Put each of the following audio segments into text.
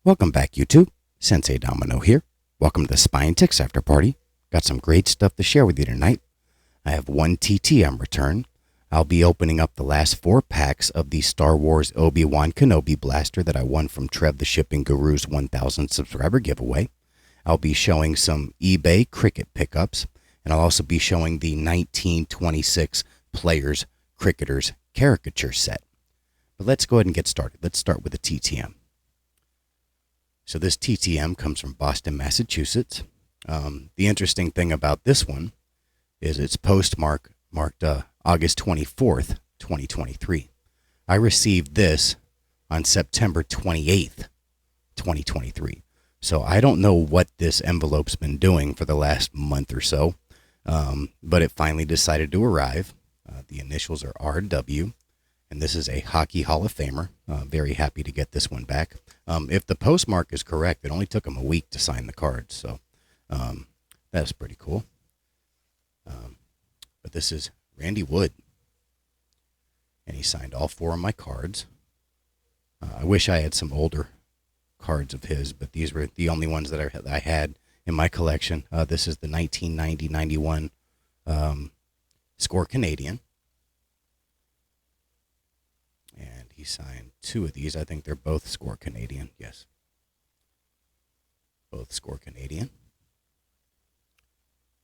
Welcome back, YouTube. Sensei Domino here. Welcome to the Spine Ticks After Party. Got some great stuff to share with you tonight. I have one TTM return. I'll be opening up the last 4 packs of the Star Wars Obi-Wan Kenobi blaster that I won from Trev the Shipping Guru's 1,000 subscriber giveaway. I'll be showing some eBay cricket pickups, and I'll also be showing the 1926 Players Cricketers Caricature set. But let's go ahead and get started. Let's start with the TTM. So this TTM comes from Boston, Massachusetts. The interesting thing about this one is its postmarked August 24th, 2023. I received this on September 28th, 2023. So I don't know what this envelope's been doing for the last month or so, but it finally decided to arrive. The initials are RW. And this is a Hockey Hall of Famer. Very happy to get this one back. If the postmark is correct, it only took him a week to sign the cards. So that's pretty cool. But this is Randy Wood. And he signed all 4 of my cards. I wish I had some older cards of his, but these were the only ones that I had in my collection. This is the 1990-91 Score Canadian. He signed 2 of these. I think they're both Score Canadian. Yes. Both Score Canadian.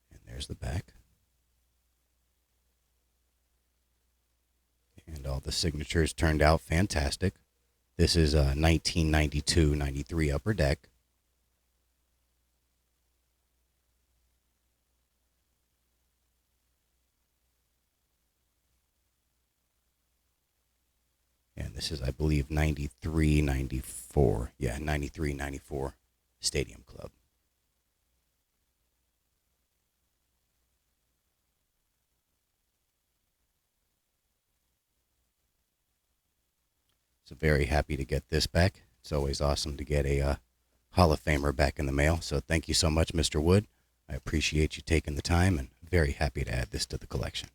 And there's the back. And all the signatures turned out fantastic. This is a 1992-93 Upper Deck. And this is, I believe, 93-94. Yeah, 93-94 Stadium Club. So very happy to get this back. It's always awesome to get a Hall of Famer back in the mail. So thank you so much, Mr. Wood. I appreciate you taking the time and very happy to add this to the collection.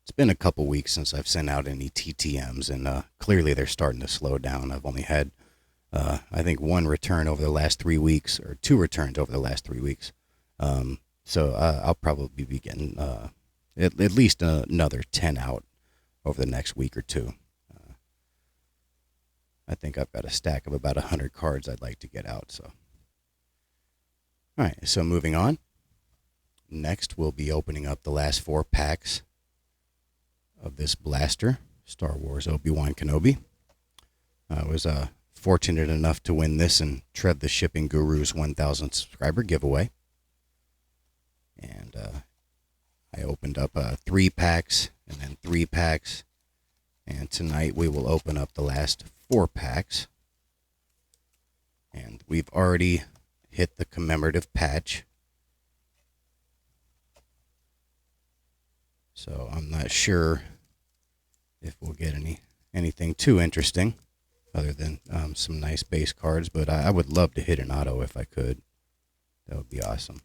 It's been a couple weeks since I've sent out any TTMs, and clearly they're starting to slow down. I've only had, I think, 1 return over the last 3 weeks, or 2 returns over the last 3 weeks. So I'll probably be getting at least another 10 out over the next week or 2. I think I've got a stack of about 100 cards I'd like to get out. So, all right. So moving on. Next, we'll be opening up the last 4 packs of this blaster, Star Wars Obi-Wan Kenobi. I was fortunate enough to win this in Trev the Shipping Guru's 1,000 subscriber giveaway. And I opened up 3 packs and then 3 packs. And tonight we will open up the last 4 packs. And we've already hit the commemorative patch. So I'm not sure if we'll get anything too interesting other than some nice base cards, but I would love to hit an auto if I could. That would be awesome.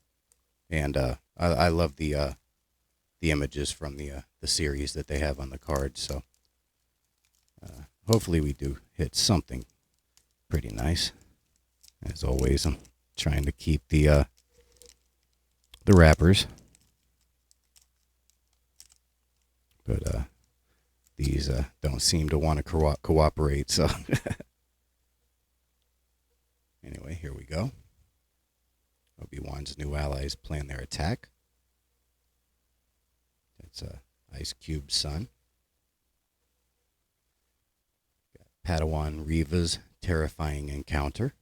And I love the images from the series that they have on the cards, so hopefully we do hit something pretty nice. As always, I'm trying to keep the wrappers. But these don't seem to want to cooperate, so anyway, here we go. Obi-Wan's new allies plan their attack. That's Ice Cube's son. Got Padawan Reva's terrifying encounter.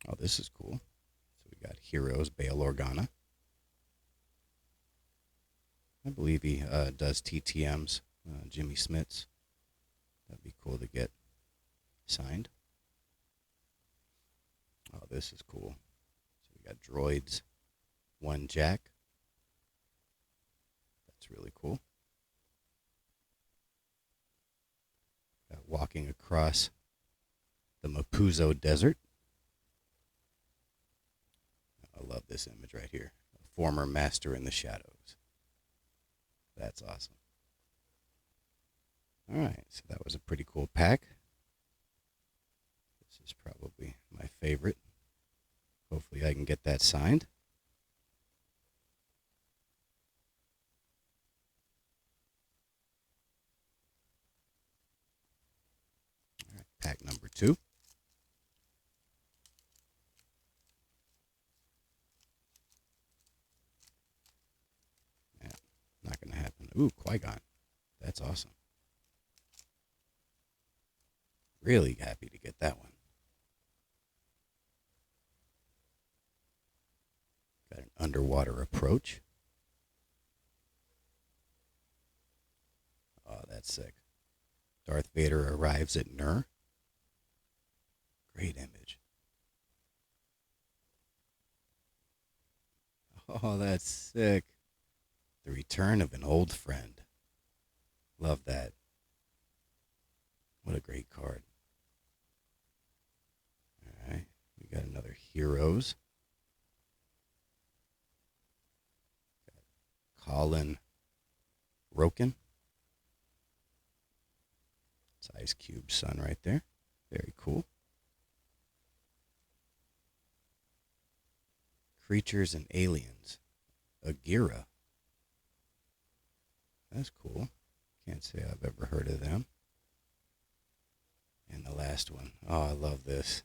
Oh, this is cool. So we got Heroes Bail Organa. I believe he does TTMs, Jimmy Smits. That'd be cool to get signed. Oh, this is cool. So we got Droids, 1 Jack. That's really cool. Got Walking Across the Mapuzo Desert. I love this image right here. A former master in the shadows. That's awesome. All right, so that was a pretty cool pack. This is probably my favorite. Hopefully I can get that signed. All right, pack number 2. Yeah, not going to happen. Ooh, Qui-Gon. That's awesome. Really happy to get that one. Got an underwater approach. Oh, that's sick. Darth Vader arrives at Nur. Great image. Oh, that's sick. The return of an old friend. Love that. What a great card. All right, we got another Heroes. Got Colin Roken. It's Ice Cube's son right there. Very cool. Creatures and Aliens. Agira. That's cool. Can't say I've ever heard of them. And the last one. Oh, I love this.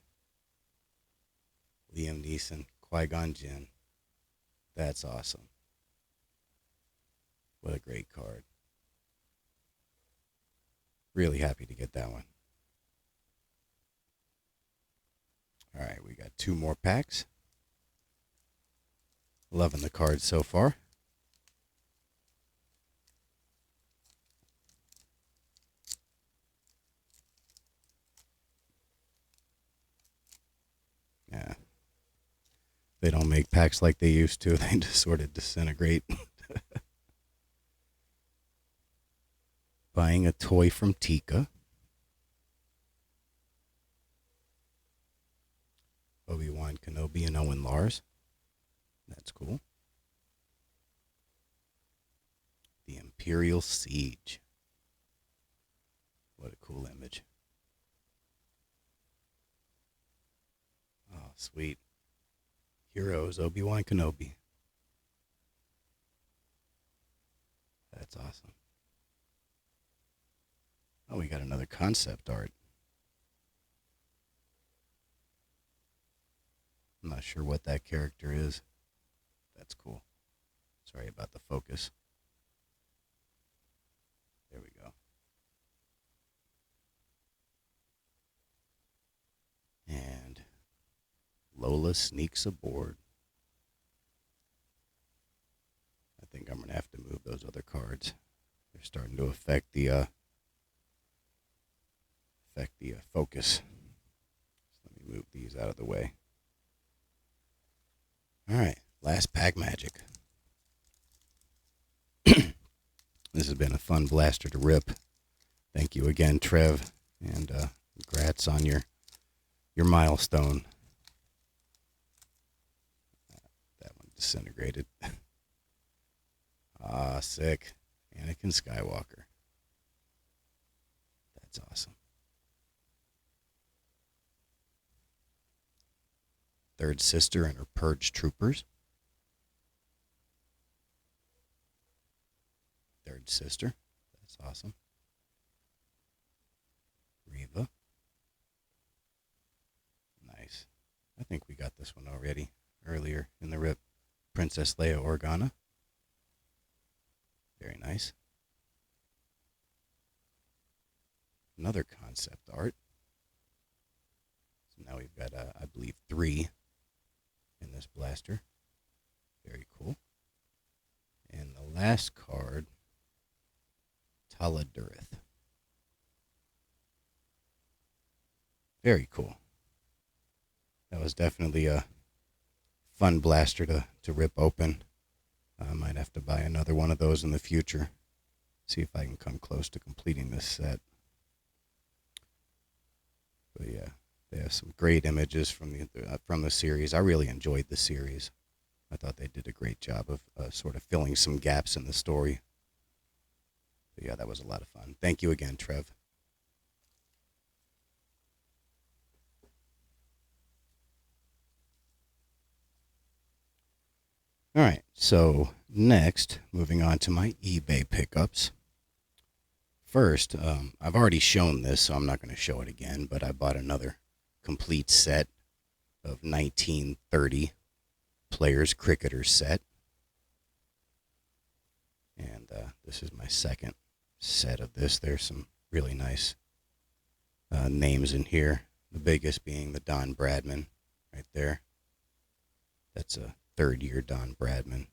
Liam Neeson, Qui-Gon Jinn. That's awesome. What a great card. Really happy to get that one. All right, we got 2 more packs. Loving the cards so far. Yeah. They don't make packs like they used to. They just sort of disintegrate. Buying a toy from Tika. Obi-Wan Kenobi and Owen Lars. That's cool. The Imperial Siege. What a cool image. Oh, sweet. Heroes, Obi-Wan Kenobi. That's awesome. Oh, we got another concept art. I'm not sure what that character is. That's cool. Sorry about the focus. There we go. And Lola sneaks aboard. I think I'm going to have to move those other cards. They're starting to affect the focus. So let me move these out of the way. All right, last pack magic. This has been a fun blaster to rip. Thank you again, Trev, and congrats on your milestone. That one disintegrated. Ah, sick. Anakin Skywalker. That's awesome. Third sister and her purge troopers. Third sister. That's awesome. Reva. Nice. I think we got this one already earlier in the rip. Princess Leia Organa. Very nice. Another concept art. So now we've got, I believe, 3 in this blaster. Very cool. And the last card, Taladurith. Very cool. That was definitely a fun blaster to rip open. I might have to buy another one of those in the future. See if I can come close to completing this set. But yeah, they have some great images from the series. I really enjoyed the series. I thought they did a great job of sort of filling some gaps in the story. But yeah, that was a lot of fun. Thank you again, Trev. All right, so next, moving on to my eBay pickups. First, I've already shown this, so I'm not going to show it again, but I bought another complete set of 1930 Players Cricketers set. And this is my second set of this. There's some really nice names in here. The biggest being the Don Bradman right there. That's a third-year Don Bradman.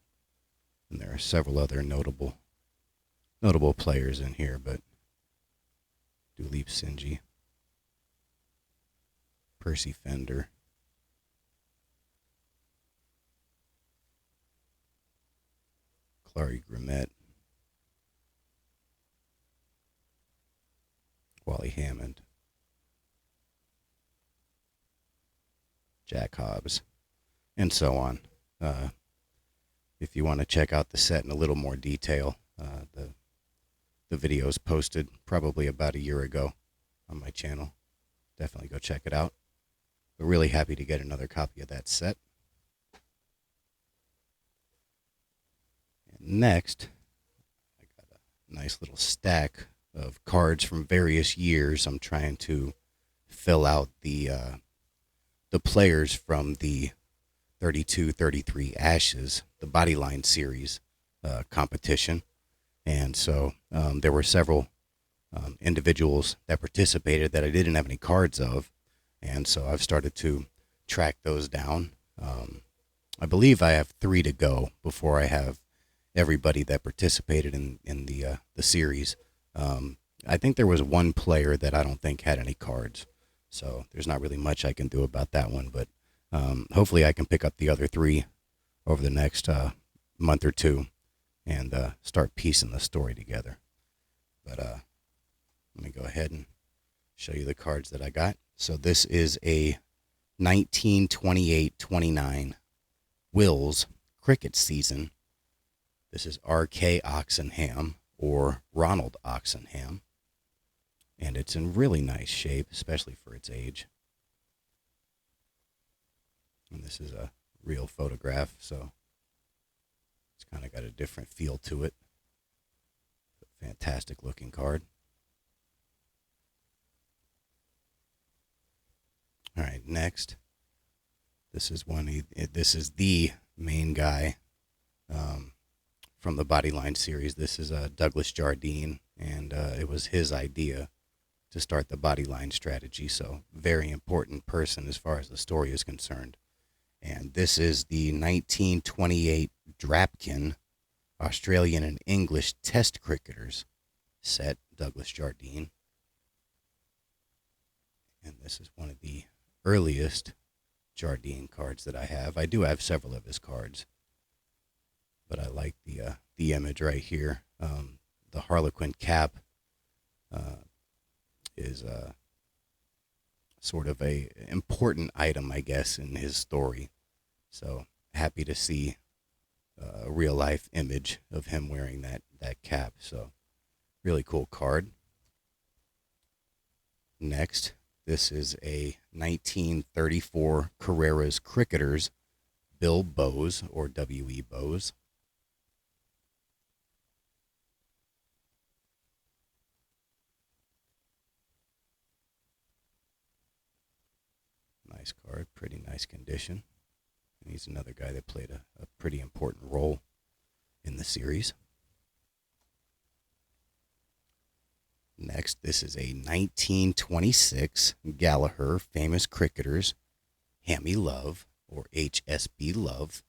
And there are several other notable players in here, but Duleep Sinji, Percy Fender, Clary Grimmett, Wally Hammond, Jack Hobbs, and so on. If you want to check out the set in a little more detail, the video is posted probably about a year ago on my channel. Definitely go check it out. But really happy to get another copy of that set. And next, I got a nice little stack of cards from various years. I'm trying to fill out the players from the 32-33 Ashes, the Bodyline Series competition. And so there were several individuals that participated that I didn't have any cards of. And so I've started to track those down. I believe I have 3 to go before I have everybody that participated in the series. I think there was one player that I don't think had any cards. So there's not really much I can do about that one. But hopefully I can pick up the other 3 over the next month or two and start piecing the story together. But let me go ahead and show you the cards that I got. So this is a 1928-29 Wills cricket season. This is R.K. Oxenham, or Ronald Oxenham. And it's in really nice shape, especially for its age. And this is a real photograph, so it's kind of got a different feel to it. Fantastic looking card. All right, next. This is the main guy from the Bodyline series. This is Douglas Jardine, and it was his idea to start the Bodyline strategy. So very important person as far as the story is concerned. And this is the 1928 Drapkin Australian and English Test Cricketers set, Douglas Jardine. And this is one of the earliest Jardine cards that I have. I do have several of his cards, but I like the image right here. The Harlequin cap is sort of a important item, I guess, in his story. So happy to see a real life image of him wearing that cap. So really cool card. Next, this is a 1934 Carreras Cricketers Bill Bowes, or W.E. Bowes. Nice card, pretty nice condition. And he's another guy that played a pretty important role in the series. Next, this is a 1926 Gallagher Famous Cricketers Hammy Love, or HSB Love.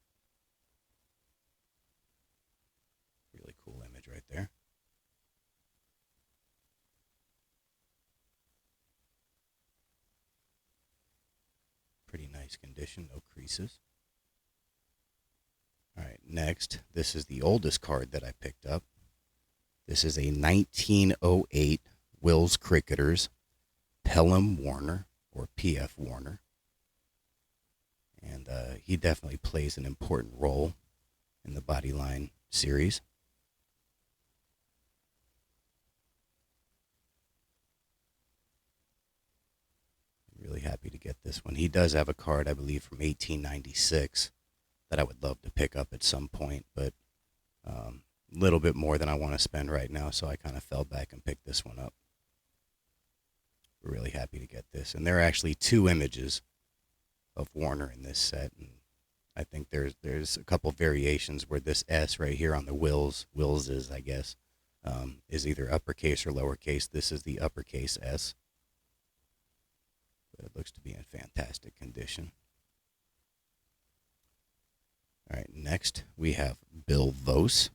Really cool image right there. Pretty nice condition, no creases. All right, next, this is the oldest card that I picked up. This is a 1908 Wills Cricketers Pelham Warner, or P.F. Warner. And he definitely plays an important role in the Bodyline series. happy to get this one. He does have a card, I believe, from 1896 that I would love to pick up at some point, but a little bit more than I want to spend right now, so I kind of fell back and picked this one up. We're really happy to get this. And there are actually 2 images of Warner in this set, and I think there's a couple variations where this S right here on the Wills is, I guess, is either uppercase or lowercase. This is the uppercase S. But it looks to be in fantastic condition. All right, next we have Bill Vose,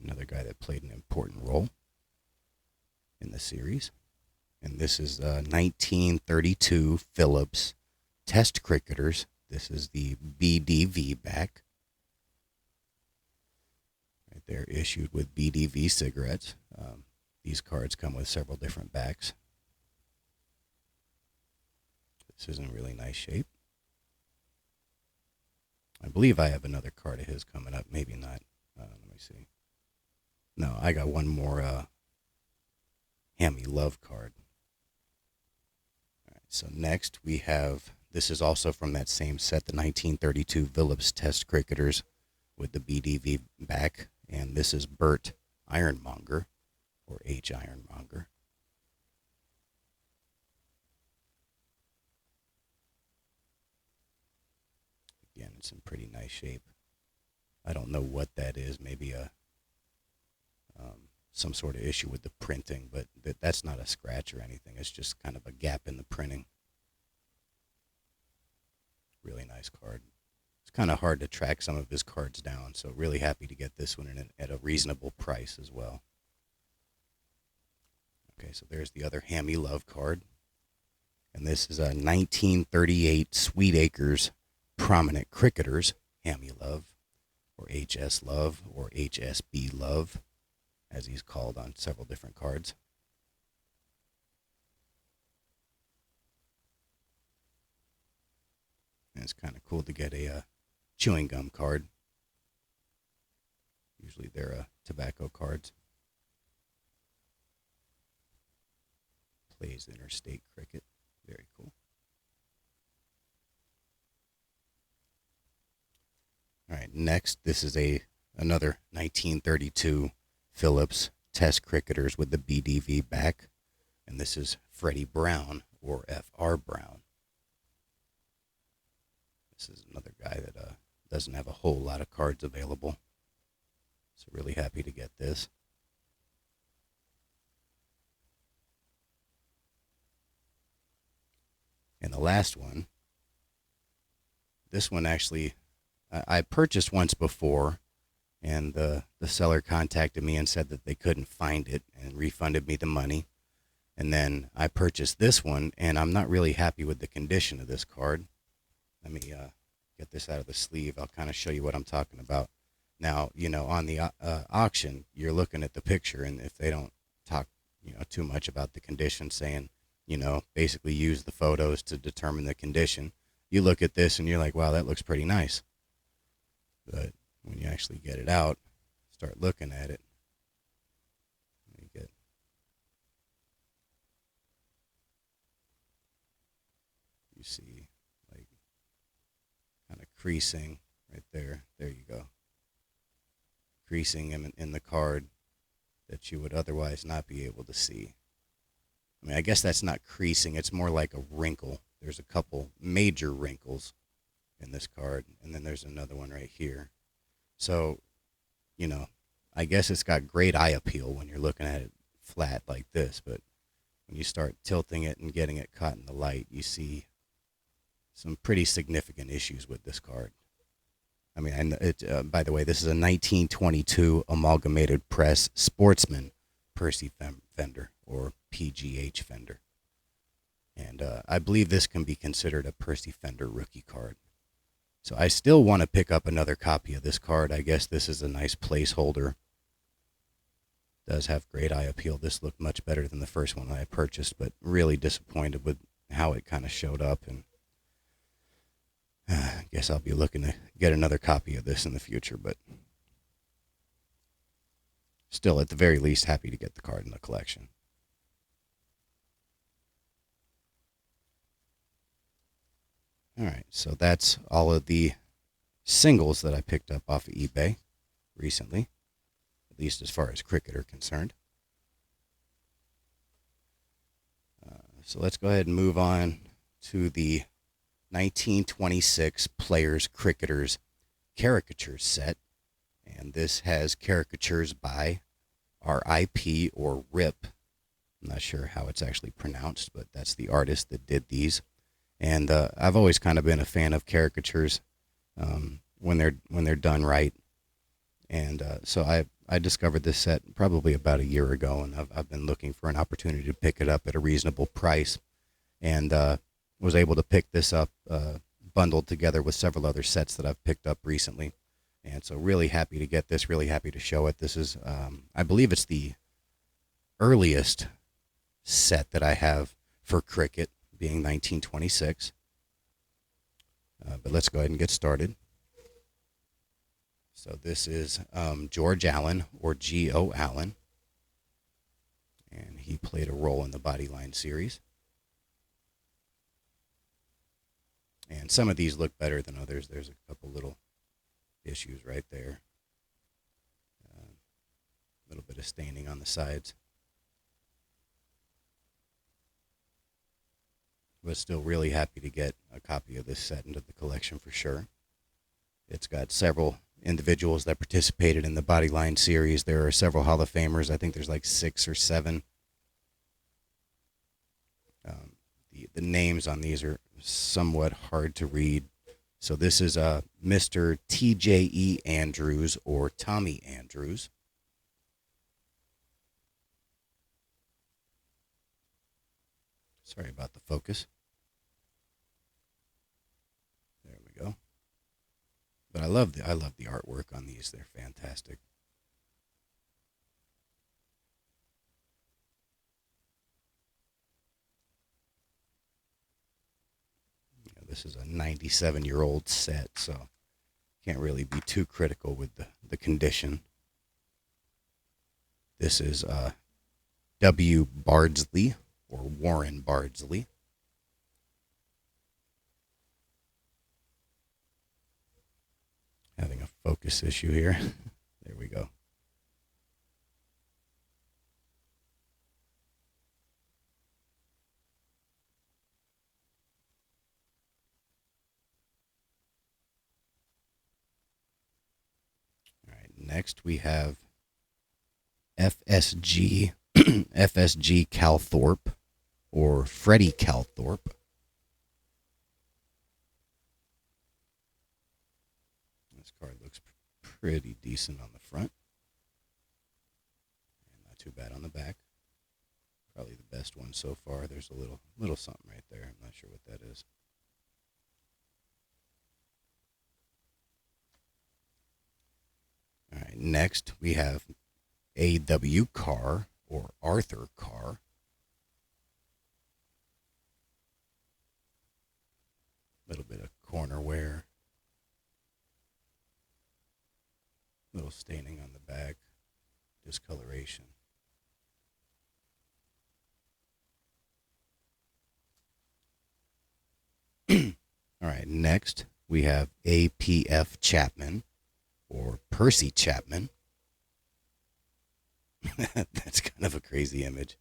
another guy that played an important role in the series. And this is 1932 Phillips Test Cricketers. This is the BDV back. Right there, issued with BDV cigarettes. These cards come with several different backs. This is in really nice shape. I believe I have another card of his coming up. Maybe not. Let me see. No, I got one more Hammy Love card. All right, so next we have, this is also from that same set, the 1932 Phillips Test Cricketers with the BDV back. And this is Bert Ironmonger, or H. Ironmonger. Again, it's in pretty nice shape. I don't know what that is. Maybe some sort of issue with the printing, but that's not a scratch or anything. It's just kind of a gap in the printing. Really nice card. It's kind of hard to track some of his cards down, so really happy to get this one at a reasonable price as well. Okay, so there's the other Hammy Love card. And this is a 1938 Sweet Acres Prominent Cricketers, Hammy Love, or HS Love, or HSB Love, as he's called on several different cards. And it's kind of cool to get a chewing gum card. Usually they're tobacco cards. Plays interstate cricket. Very cool. All right, next, this is another 1932 Phillips Test Cricketers with the BDV back. And this is Freddie Brown, or F.R. Brown. This is another guy that doesn't have a whole lot of cards available. So really happy to get this. And the last one, this one actually, I purchased once before, and the seller contacted me and said that they couldn't find it and refunded me the money. And then I purchased this one, and I'm not really happy with the condition of this card. Let me get this out of the sleeve. I'll kind of show you what I'm talking about. Now, on the auction, you're looking at the picture, and if they don't talk, too much about the condition, saying, basically use the photos to determine the condition, you look at this and you're like, wow, that looks pretty nice. But when you actually get it out, start looking at it, you see, like, kind of creasing right there. There you go. Creasing in the card that you would otherwise not be able to see. I mean, I guess that's not creasing. It's more like a wrinkle. There's a couple major wrinkles in this card, and then there's another one right here. So, I guess it's got great eye appeal when you're looking at it flat like this, but when you start tilting it and getting it caught in the light, you see some pretty significant issues with this card. I mean, by the way, this is a 1922 Amalgamated Press Sportsman Percy Fender, or PGH Fender. And I believe this can be considered a Percy Fender rookie card. So I still want to pick up another copy of this card. I guess this is a nice placeholder. Does have great eye appeal. This looked much better than the first one I purchased, but really disappointed with how it kind of showed up. And I guess I'll be looking to get another copy of this in the future, but still, at the very least, happy to get the card in the collection. All right, so that's all of the singles that I picked up off of eBay recently, at least as far as cricket are concerned. So let's go ahead and move on to the 1926 Players Cricketers Caricatures set. And this has caricatures by RIP or RIP. I'm not sure how it's actually pronounced, but that's the artist that did these. And I've always kind of been a fan of caricatures when they're done right. And so I discovered this set probably about a year ago, and I've been looking for an opportunity to pick it up at a reasonable price, and was able to pick this up bundled together with several other sets that I've picked up recently. And so really happy to get this, really happy to show it. This is, I believe it's the earliest set that I have for cricket, being 1926. But let's go ahead and get started. So this is George Allen, or G.O. Allen, and he played a role in the Bodyline series. And some of these look better than others. There's a couple little issues right there. A little bit of staining on the sides. But still really happy to get a copy of this set into the collection for sure. It's got several individuals that participated in the Bodyline series. There are several Hall of Famers. I think there's like 6 or 7. The names on these are somewhat hard to read. So this is Mr. T.J.E. Andrews, or Tommy Andrews. Sorry about the focus. There we go. But I love the artwork on these. They're fantastic. This is a 97-year-old set, so can't really be too critical with the condition. This is W. Bardsley, or Warren Bardsley. Having a focus issue here. There we go. All right, next we have FSG FSG Calthorpe, or Freddie Calthorpe. This card looks pretty decent on the front, and not too bad on the back. Probably the best one so far. There's a little something right there. I'm not sure what that is. All right, next we have A.W. Carr, or Arthur Carr. A little bit of corner wear. Little staining on the back. Discoloration. All right, next we have A.P.F. Chapman, or Percy Chapman. That's kind of a crazy image.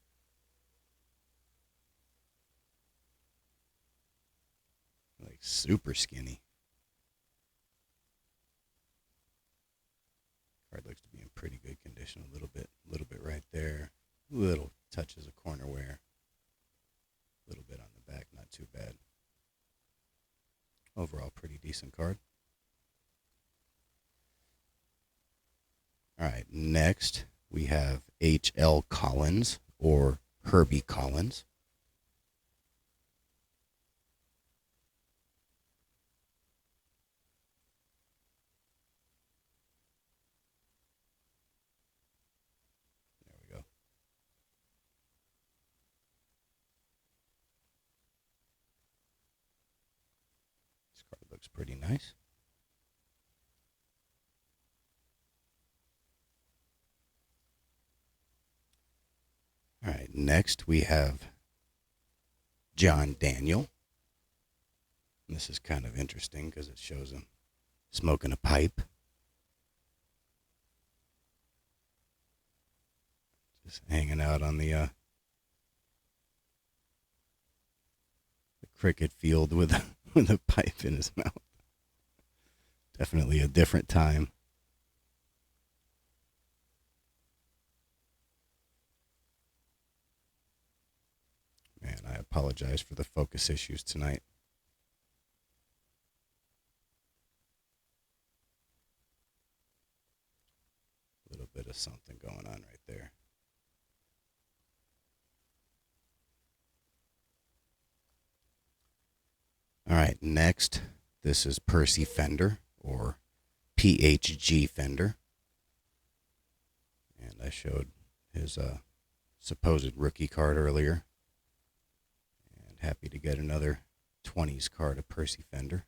Like super skinny. Card looks to be in pretty good condition. A little bit right there. Little touches of corner wear. A little bit on the back, not too bad. Overall, pretty decent card. All right, next we have H.L. Collins, or Herbie Collins. There we go. This card looks pretty nice. All right, next we have John Daniel. And this is kind of interesting because it shows him smoking a pipe. Just hanging out on the cricket field with with a pipe in his mouth. Definitely a different time. Man, I apologize for the focus issues tonight. A little bit of something going on right there. All right, next, this is Percy Fender, or PHG Fender. And I showed his supposed rookie card earlier. And happy to get another 20s card of Percy Fender.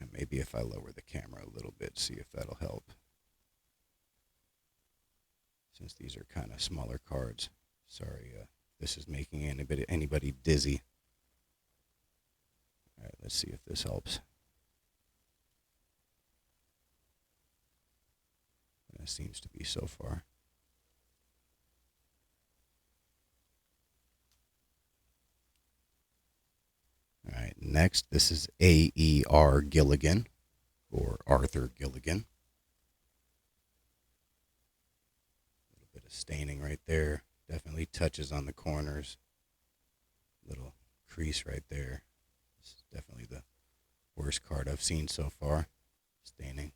And maybe if I lower the camera a little bit, see if that'll help. Since these are kind of smaller cards. Sorry, this is making anybody dizzy. All right, let's see if this helps. That seems to be so far. All right, next, this is A.E.R. Gilligan, or Arthur Gilligan. A little bit of staining right there. Definitely touches on the corners. Little crease right there. This is definitely the worst card I've seen so far. Staining.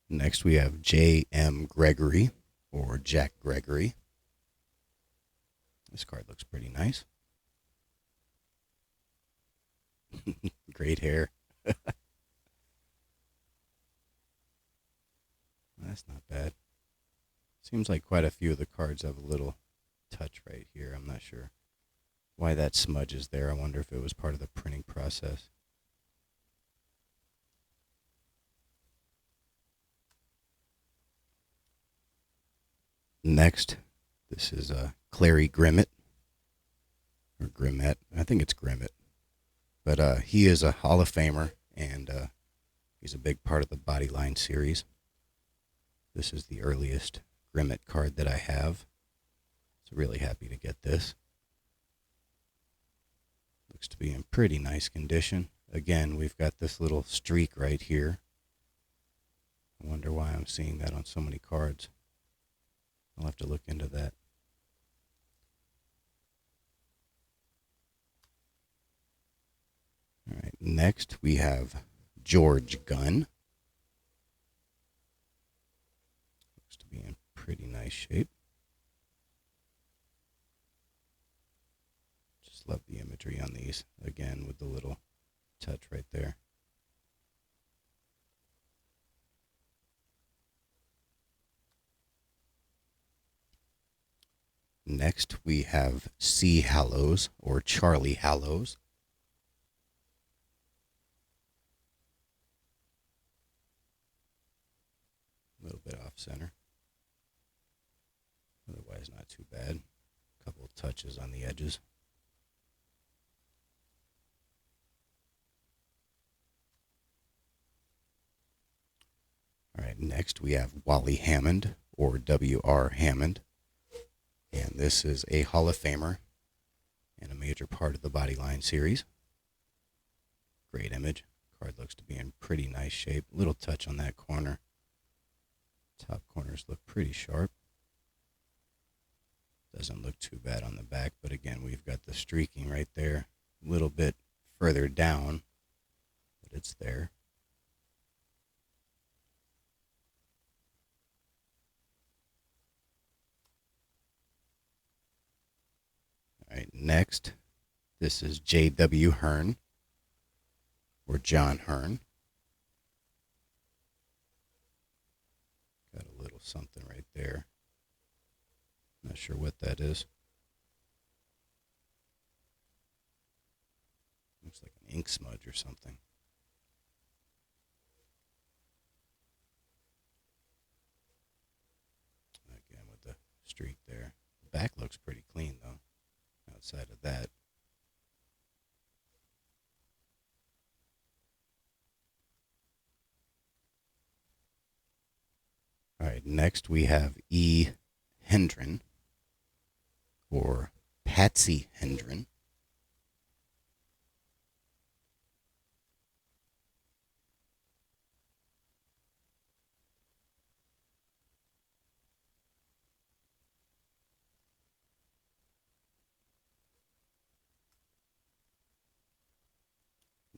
Next we have J.M. Gregory, or Jack Gregory. This card looks pretty nice. Great hair. That's not bad. Seems like quite a few of the cards have a little touch right here. I'm not sure why that smudge is there. I wonder if it was part of the printing process. Next, this is Clary Grimmett, or Grimmett. I think it's Grimmett. But he is a Hall of Famer, and he's a big part of the Bodyline series. This is the earliest Grimmett card that I have. So really happy to get this. Looks to be in pretty nice condition. Again, we've got this little streak right here. I wonder why I'm seeing that on so many cards. I'll have to look into that. All right, next we have George Gunn. Looks to be in pretty nice shape. Just love the imagery on these. Again, with the little touch right there. Next, we have C. Hallows, or Charlie Hallows. A little bit off center. Otherwise, not too bad. A couple of touches on the edges. All right, next we have Wally Hammond, or W.R. Hammond. And this is a Hall of Famer and a major part of the Bodyline series. Great image. Card looks to be in pretty nice shape. Little touch on that corner. Top corners look pretty sharp. Doesn't look too bad on the back, but again, we've got the streaking right there. A little bit further down, but it's there. All right, next, this is J.W. Hearn, or John Hearn. Got a little something right there. Not sure what that is. ink smudge or something. Again with the streak there. The back looks pretty clean though, outside of that. All right, next we have E. Hendren, or Patsy Hendren.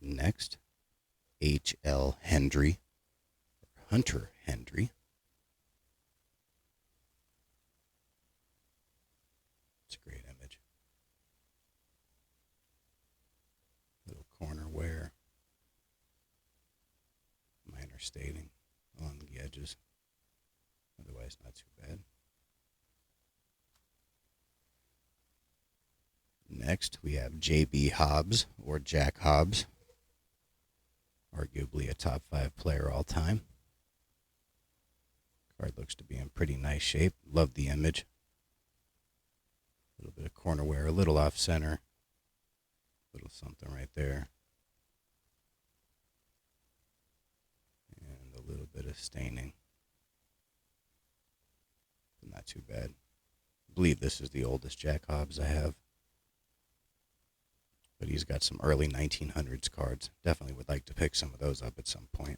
Next, H.L. Hendry, or Hunter Hendry. It's a great image. Little corner wear, minor staining along the edges. Otherwise, not too bad. Next, we have J.B. Hobbs, or Jack Hobbs. Arguably a top 5 player all time. Card looks to be in pretty nice shape. Love the image. A little bit of corner wear, a little off center. Little something right there. And a little bit of staining. But not too bad. I believe this is the oldest Jack Hobbs I have. But he's got some early 1900s cards. Definitely would like to pick some of those up at some point.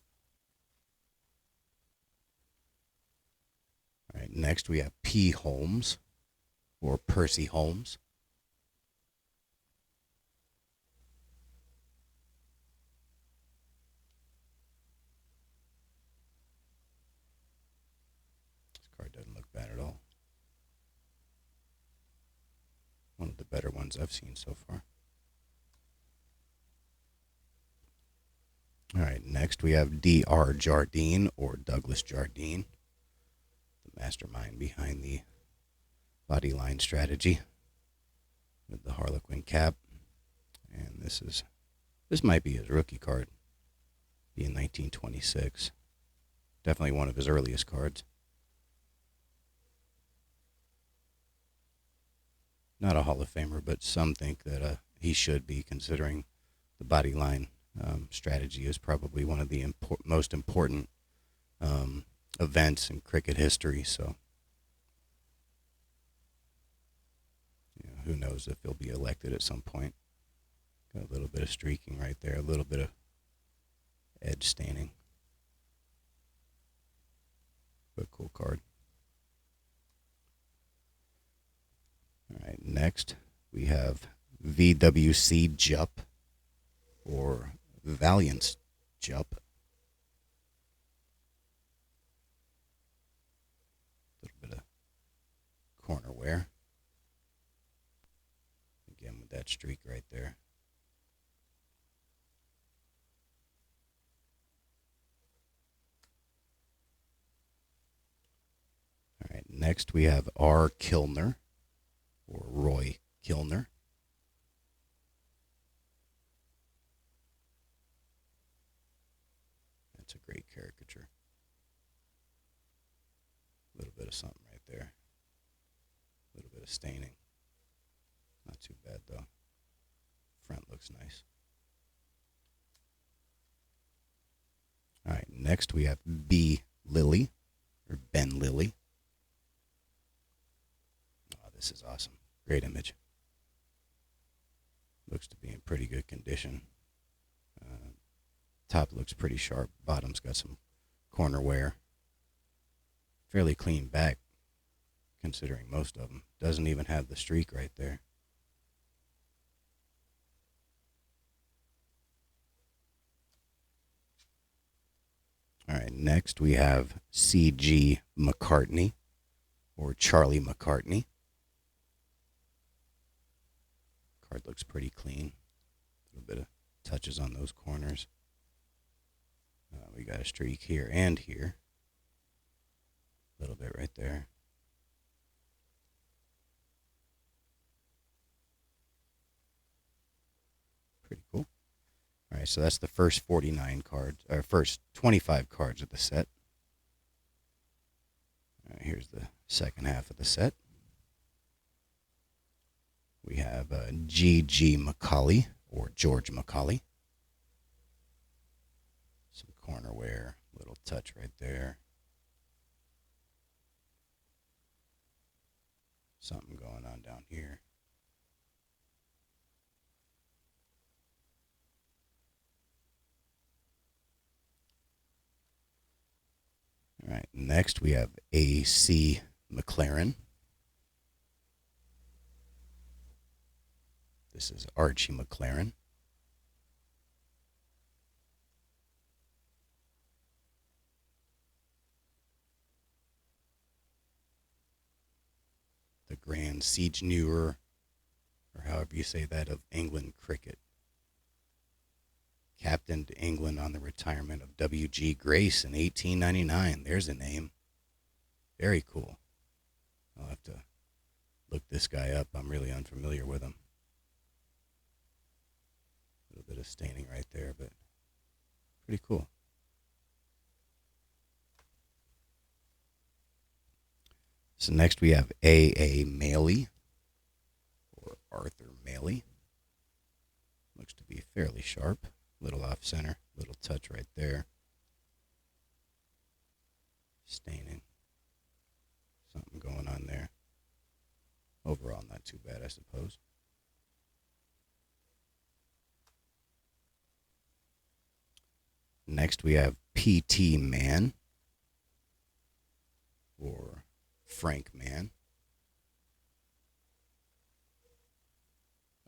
All right, next we have P. Holmes, or Percy Holmes. This card doesn't look bad at all. One of the better ones I've seen so far. All right, next we have D.R. Jardine, or Douglas Jardine, the mastermind behind the bodyline strategy with the Harlequin cap. And this might be his rookie card, being 1926. Definitely one of his earliest cards. Not a Hall of Famer, but some think that he should be, considering the bodyline strategy is probably one of the most important events in cricket history. So, who knows if he'll be elected at some point. Got a little bit of streaking right there, a little bit of edge staining. But cool card. All right, next we have VWC Jupp, or Valiant's Jupp. A little bit of corner wear. Again with that streak right there. All right, next we have R. Kilner, or Roy Kilner. That's a great caricature. A little bit of something right there. A little bit of staining. Not too bad though. Front looks nice. All right, next we have B. Lilly, or Ben Lilly. Oh, this is awesome. Great image. Looks to be in pretty good condition. Top looks pretty sharp. Bottom's got some corner wear. Fairly clean back, considering most of them. Doesn't even have the streak right there. All right, next we have C.G. McCartney, or Charlie McCartney. Card looks pretty clean. A little bit of touches on those corners. We got a streak here and here. A little bit right there. Pretty cool. right, so that's the first 49 cards, or first 25 cards of the set. All right, here's the second half of the set. We have G.G. Macaulay, or George Macaulay. Some corner wear, little touch right there. Something going on down here. All right, next we have A.C. McLaren. This is Archie McLaren. The Grand Siege Newer, or however you say that, of England cricket. Captained England on the retirement of W.G. Grace in 1899. There's a name. Very cool. I'll have to look this guy up. I'm really unfamiliar with him. A little bit of staining right there, but pretty cool. So next we have A.A. Maley, or Arthur Maley. Looks to be fairly sharp. Little off center, little touch right there. Staining. Something going on there. Overall, not too bad, I suppose. Next we have P.T. Mann, or Frank Mann.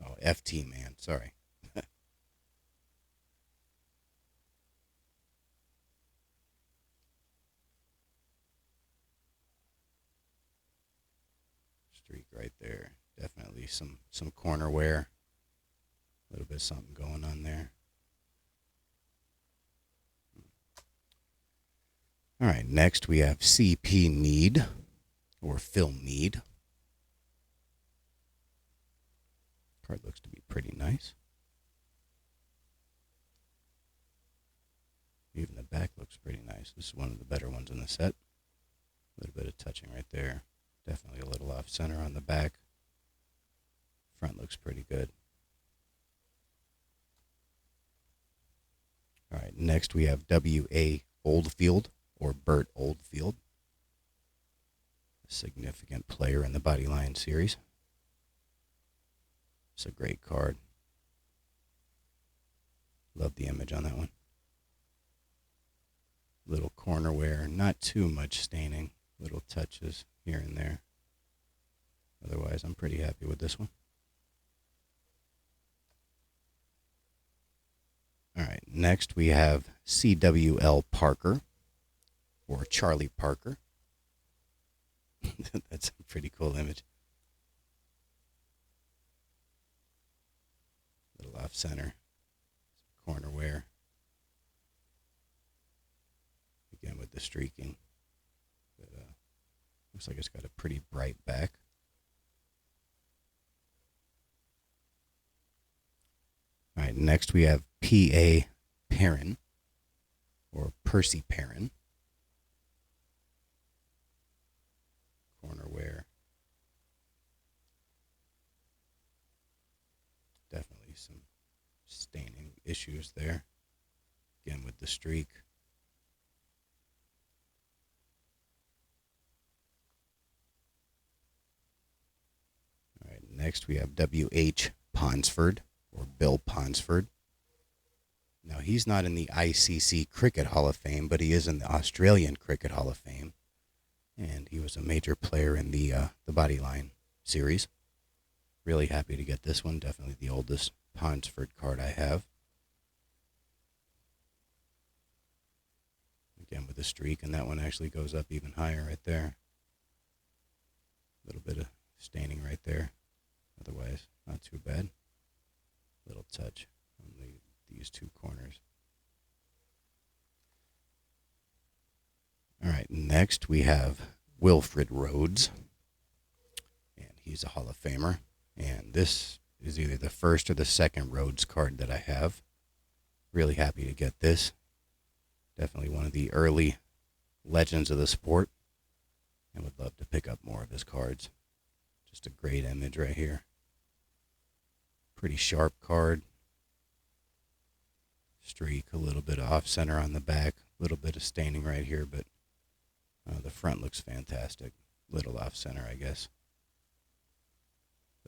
Oh, F.T. Mann, sorry. Streak right there. Definitely some corner wear. A little bit of something going on there. All right, next we have C.P. Mead, or Phil Mead. Card looks to be pretty nice. Even the back looks pretty nice. This is one of the better ones in the set. A little bit of touching right there. Definitely a little off center on the back. Front looks pretty good. All right, next we have W.A. Oldfield, or Bert Oldfield. A significant player in the Bodyline series. It's a great card. Love the image on that one. Little corner wear, not too much staining. Little touches here and there. Otherwise, I'm pretty happy with this one. All right, next we have C.W.L. Parker, or Charlie Parker. That's a pretty cool image. Little off center, corner wear. Again with the streaking. But, looks like it's got a pretty bright back. All right, next we have P.A. Perrin, or Percy Perrin. Corner wear. Definitely some staining issues there. Again with the streak. All right, next we have W.H. Ponsford, or Bill Ponsford. Now, he's not in the ICC Cricket Hall of Fame, but he is in the Australian Cricket Hall of Fame. And he was a major player in the Bodyline series. Really happy to get this one. Definitely the oldest Ponsford card I have. Again with the streak, and that one actually goes up even higher right there. A little bit of staining right there. Otherwise, not too bad. Little touch on these two corners. All right, next we have Wilfred Rhodes, and he's a Hall of Famer. And this is either the first or the second Rhodes card that I have. Really happy to get this. Definitely one of the early legends of the sport, and would love to pick up more of his cards. Just a great image right here. Pretty sharp card. Streak, a little bit of off-center on the back, a little bit of staining right here, but the front looks fantastic. Little off-center, I guess.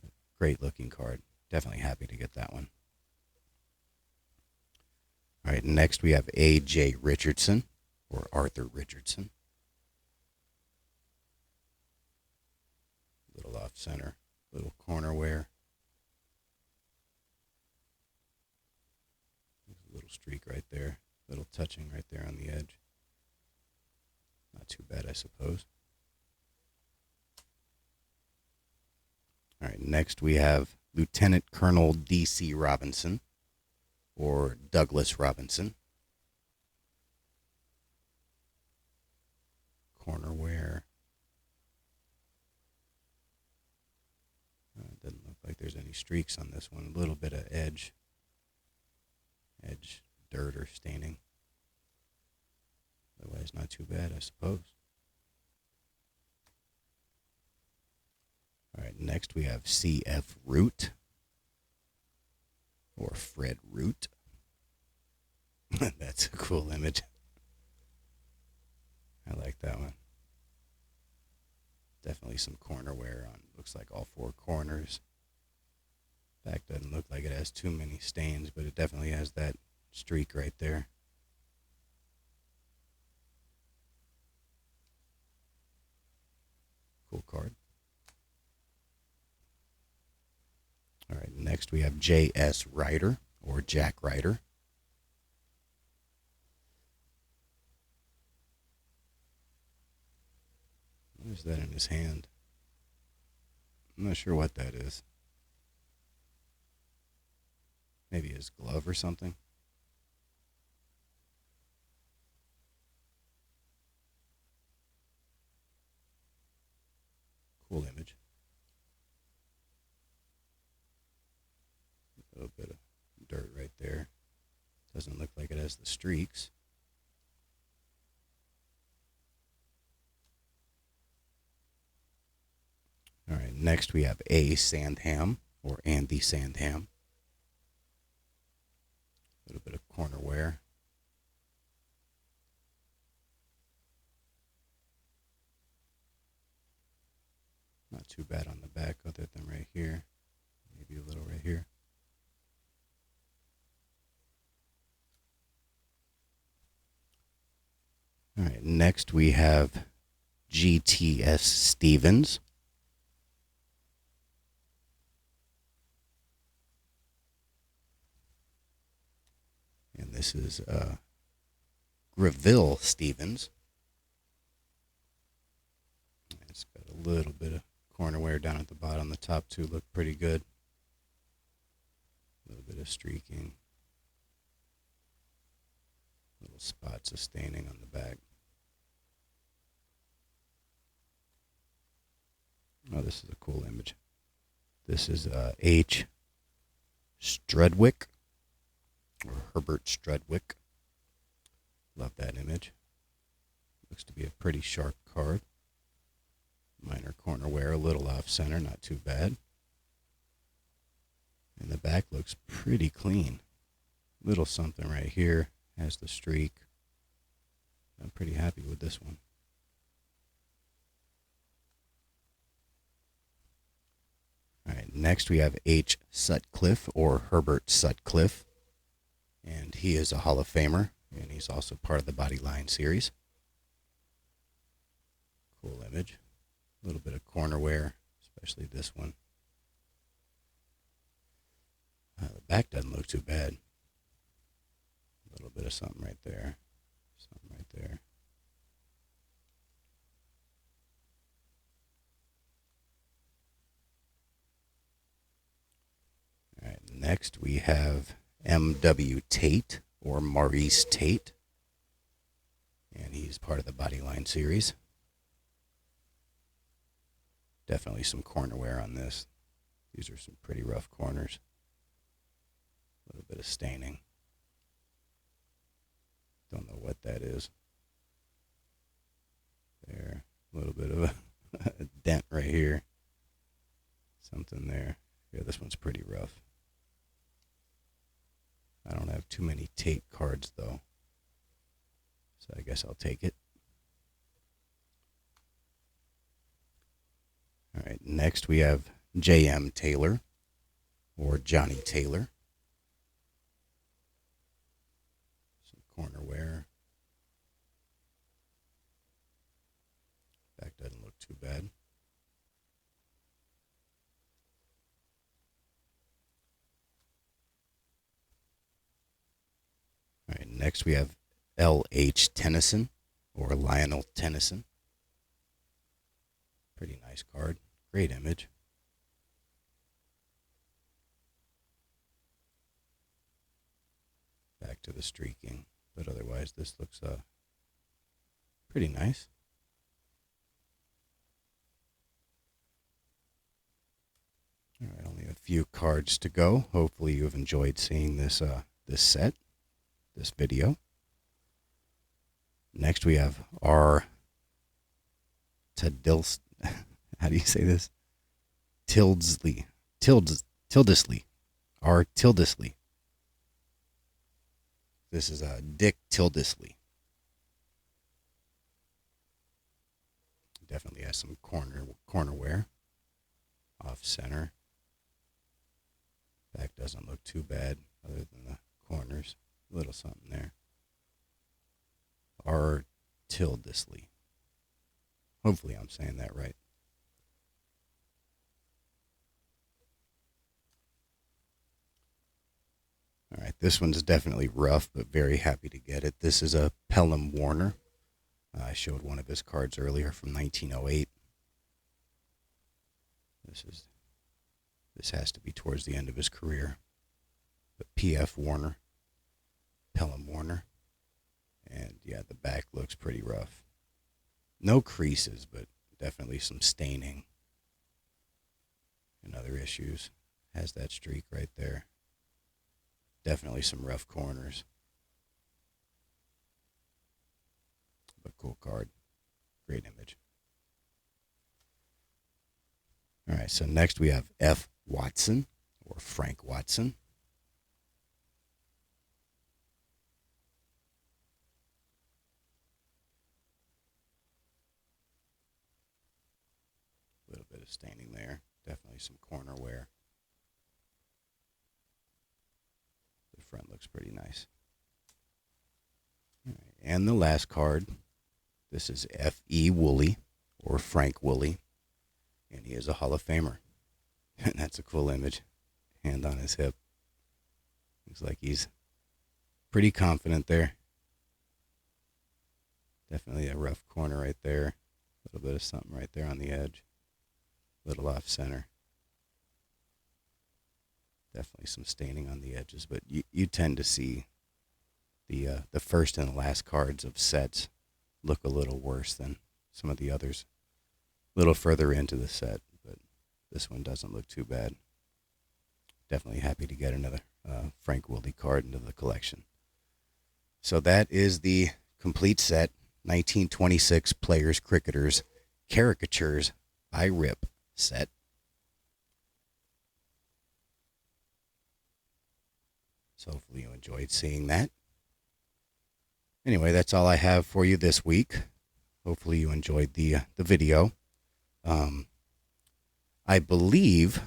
But great looking card. Definitely happy to get that one. All right, next we have A.J. Richardson, or Arthur Richardson. Little off-center, little corner wear. There's a little streak right there, little touching right there on the edge. Not too bad, I suppose. All right, next we have Lieutenant Colonel D.C. Robinson, or Douglas Robinson. Corner wear. Doesn't look like there's any streaks on this one. A little bit of edge dirt or staining. Otherwise, not too bad, I suppose. All right, next we have C.F. Root, or Fred Root. That's a cool image. I like that one. Definitely some corner wear on. Looks like all four corners. Back doesn't look like it has too many stains, but it definitely has that streak right there. Cool card. All right, next we have J.S. Ryder, or Jack Ryder. What is that in his hand? I'm not sure what that is. Maybe his glove or something. Cool image. A little bit of dirt right there. Doesn't look like it has the streaks. All right, next we have A. Sandham, or Andy Sandham. A little bit of corner wear. Not too bad on the back, other than right here. Maybe a little right here. All right, next we have G.T.S. Stevens. And this is Greville Stevens. It's got a little bit of corner wear down at the bottom. The top two look pretty good. A little bit of streaking. Little spots of staining on the back. Oh, this is a cool image. This is H. Strudwick, or Herbert Strudwick. Love that image. Looks to be a pretty sharp card. Minor corner wear, a little off center, not too bad. And the back looks pretty clean. Little something right here has the streak. I'm pretty happy with this one. All right, next we have H. Sutcliffe, or Herbert Sutcliffe. And he is a Hall of Famer, and he's also part of the Bodyline series. Cool image. A little bit of corner wear, especially this one. The back doesn't look too bad. A little bit of something right there. Something right there. All right, next we have M.W. Tate, or Maurice Tate. And he's part of the Bodyline series. Definitely some corner wear on this. These are some pretty rough corners. A little bit of staining. Don't know what that is. There, a little bit of a dent right here. Something there. Yeah, this one's pretty rough. I don't have too many tape cards though, so I guess I'll take it. All right, next we have J.M. Taylor, or Johnny Taylor. Some corner wear. Back doesn't look too bad. All right, next we have L.H. Tennyson, or Lionel Tennyson. Pretty nice card. Great image. Back to the streaking, but otherwise this looks pretty nice. All right, only a few cards to go. Hopefully you've enjoyed seeing this this set, this video. Next we have our how do you say this? Tildesley. R. Tildesley. This is Dick Tildesley. Definitely has some corner wear. Off center. Back doesn't look too bad other than the corners. A little something there. R. Tildesley. Hopefully I'm saying that right. All right, this one's definitely rough, but very happy to get it. This is a Pelham Warner. I showed one of his cards earlier from 1908. This has to be towards the end of his career. But P.F. Warner, Pelham Warner. And yeah, the back looks pretty rough. No creases, but definitely some staining and other issues. Has that streak right there. Definitely some rough corners. But cool card. Great image. All right, so next we have F. Watson, or Frank Watson. A little bit of staining there. Definitely some corner wear. The front looks pretty nice. All right, and the last card, this is F.E. Woolley, or Frank Woolley, and he is a Hall of Famer. And that's a cool image. Hand on his hip. Looks like he's pretty confident there. Definitely a rough corner right there. A little bit of something right there on the edge. A little off center. Definitely some staining on the edges, but you tend to see the first and the last cards of sets look a little worse than some of the others. A little further into the set, but this one doesn't look too bad. Definitely happy to get another Frank Woolley card into the collection. So that is the complete set, 1926 Players Cricketers Caricatures by Rip set. So hopefully you enjoyed seeing that. Anyway, that's all I have for you this week. Hopefully you enjoyed the video. I believe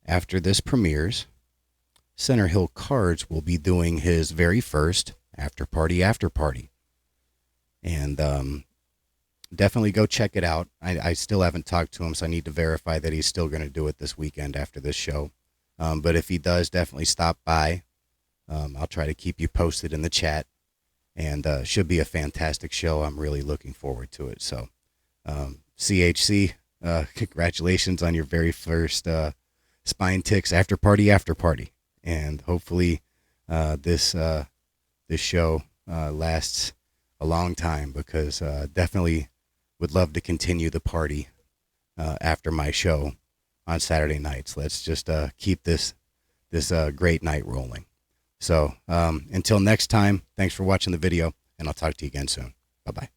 after this premieres, Center Hill Cards will be doing his very first after party. And definitely go check it out. I still haven't talked to him, so I need to verify that he's still going to do it this weekend after this show. But if he does, definitely stop by. I'll try to keep you posted in the chat. And should be a fantastic show. I'm really looking forward to it. So, CHC, congratulations on your very first Spine Ticks after party. And hopefully this show lasts a long time, because definitely would love to continue the party after my show on Saturday nights. Let's just keep this great night rolling. So until next time, thanks for watching the video, and I'll talk to you again soon. Bye-bye.